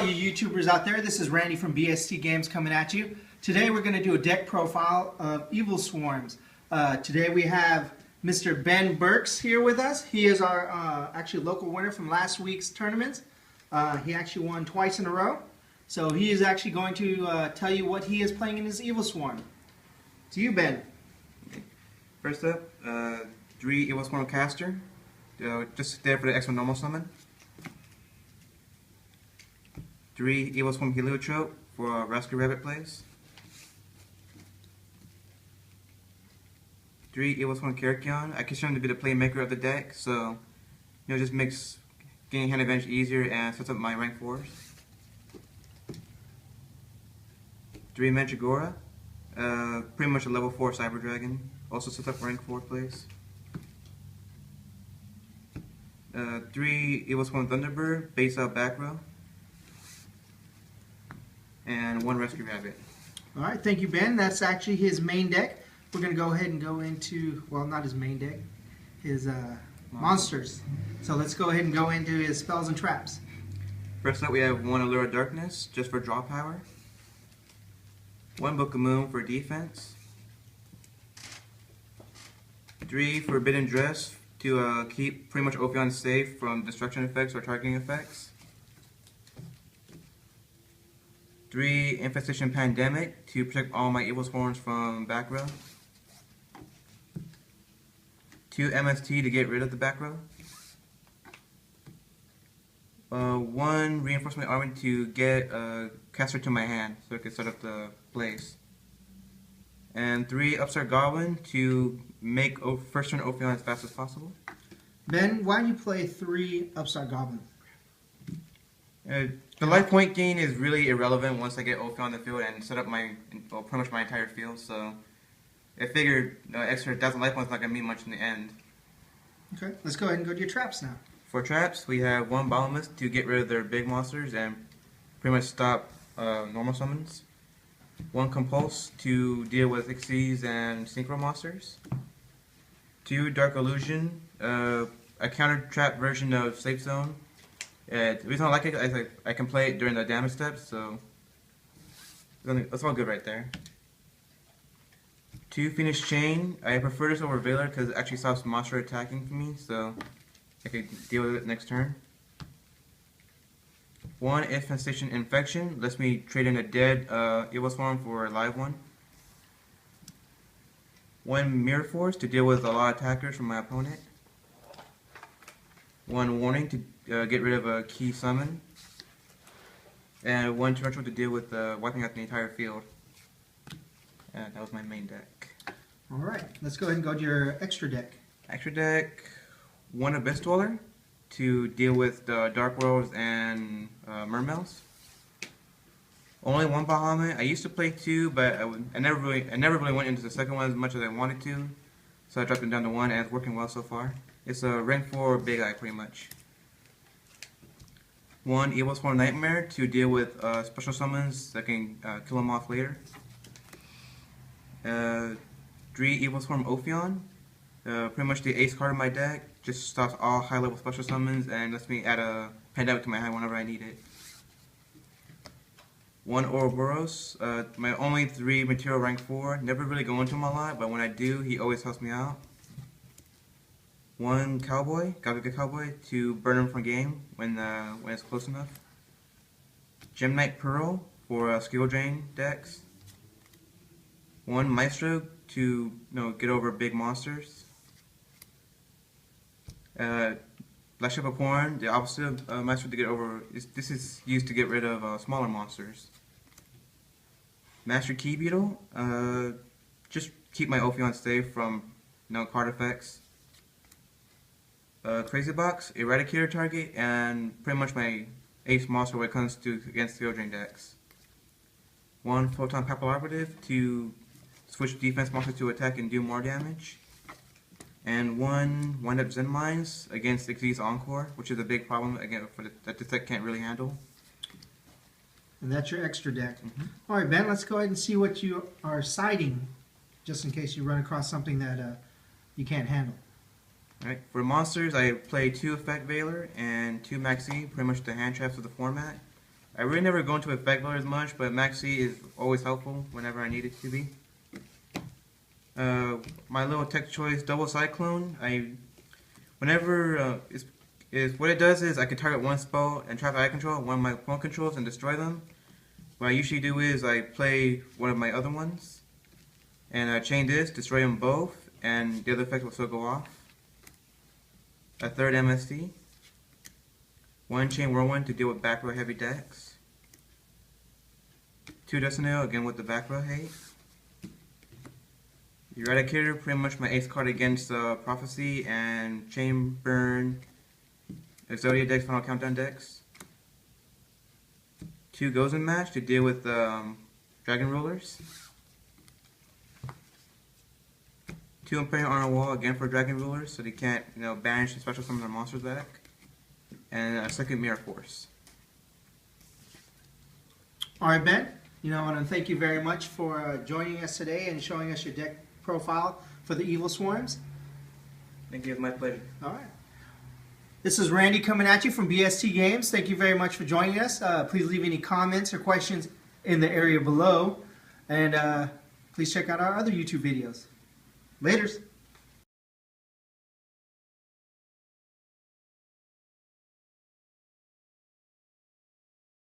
all you YouTubers out there. This is Randy from BST Games coming at you. Today we're going to do a deck profile of Evil Swarms. Today we have Mr. Ben Burks here with us. He is our actually local winner from last week's tournament. He actually won twice in a row. So he is actually going to tell you what he is playing in his Evil Swarm. To you, Ben. First up, 3 Evil Swarm Caster. Just there for the extra normal summon. 3 Evil Swarm Heliotrope for Rescue Rabbit plays. 3 Evil Swarm Karakion. I consider him to be the playmaker of the deck, so just makes getting hand advantage easier and sets up my rank 4s. 3 Mandragora. Pretty much a level 4 Cyber Dragon. Also sets up rank 4 plays. 3 Evil Swarm Thunderbird, base out back row. And 1 Rescue Rabbit. Alright, thank you, Ben. That's actually his main deck. We're going to go ahead and go into, well, not his main deck, his monsters. So let's go ahead and go into his spells and traps. First up, we have 1 Allure of Darkness, just for draw power. 1 Book of Moon for defense. 3 Forbidden Dress to keep pretty much Ophion safe from destruction effects or targeting effects. 3 Infestation Pandemic to protect all my Evil Swarms from back row. 2 MST to get rid of the back row. 1 Reinforcement Army to get Caster to my hand so I can set up the plays. And 3 Upstart Goblin to make first turn Ophion as fast as possible. Ben, why do you play 3 Upstart Goblin? The life point gain is really irrelevant once I get Ophion on the field and set up my, pretty much my entire field, so I figured extra 1,000 life points is not going to mean much in the end. Okay, let's go ahead and go to your traps now. For traps, we have 1 Bottomless to get rid of their big monsters and pretty much stop normal summons. 1 Compulse to deal with Xyz and Synchro monsters. 2 Dark Illusion, a counter trap version of Safe Zone. The reason I like it is I can play it during the damage steps, so that's all good right there. 2 Phoenix Chain. I prefer this over Veiler because it actually stops monster attacking for me, so I can deal with it next turn. 1 Infestation Infection lets me trade in a dead Evil Swarm for a live one. 1 Mirror Force to deal with a lot of attackers from my opponent. 1 Warning to get rid of a key summon. And 1 Torrential to deal with wiping out the entire field. That was my main deck. Alright, let's go ahead and go to your extra deck. Extra deck, 1 Abyss Dweller to deal with the Dark Worlds and Mermails. Only 1 Bahamut. I used to play 2, but I never really went into the second one as much as I wanted to. So I dropped it down to 1 and it's working well so far. It's a rank 4 Big Eye pretty much. 1 Evil Swarm Nightmare to deal with special summons that can kill them off later. 3 Evil Swarm Ophion. Pretty much the ace card in my deck. Just stops all high level special summons and lets me add a Pandemic to my hand whenever I need it. 1 Ouroboros. My only 3 material rank 4. Never really go into him a lot, but when I do, he always helps me out. 1 Cowboy, Gaga Cowboy, to burn him from game when it's close enough. Gem Knight Pearl for skill drain decks. 1 Maestro to get over big monsters. Black Ship of Porn, the opposite of Maestro to get over. This is used to get rid of smaller monsters. Master Key Beetle, just keep my Ophion safe from card effects. Crazy Box, Eradicator target, and pretty much my ace monster when it comes to against field drain decks. 1 Photon Papal Operative to switch defense monsters to attack and do more damage. And 1 Wind Up Zen Mines against Xyz Encore, which is a big problem again that this deck can't really handle. And that's your extra deck. Alright, Ben, let's go ahead and see what you are siding, just in case you run across something that you can't handle. Alright, for monsters, I play 2 Effect Veiler and 2 Maxi, pretty much the hand traps of the format. I really never go into effect loader as much, but Maxi is always helpful whenever I need it to be. My little tech choice double cyclone. What it does is I can target one spell and trap eye control, one of my opponent controls, and destroy them. What I usually do is I play one of my other ones, and chain this, destroy them both, and the other effect will still go off. A third MST. One chain whirlwind to deal with back row heavy decks. 2 Destinail again with the back row hate. Eradicator, pretty much my ace card against Prophecy and Chain Burn, Exodia decks, Final Countdown decks. 2 Gozen Match to deal with Dragon Rulers. 2 Imperial Honor Wall again for Dragon Rulers, so they can't banish and special summon their monsters back. And a second Mirror Force. All right, Ben. I want to thank you very much for joining us today and showing us your deck profile for the Evil Swarms. Thank you, it's my pleasure. All right. This is Randy coming at you from BST Games. Thank you very much for joining us. Please leave any comments or questions in the area below. And please check out our other YouTube videos. Laters.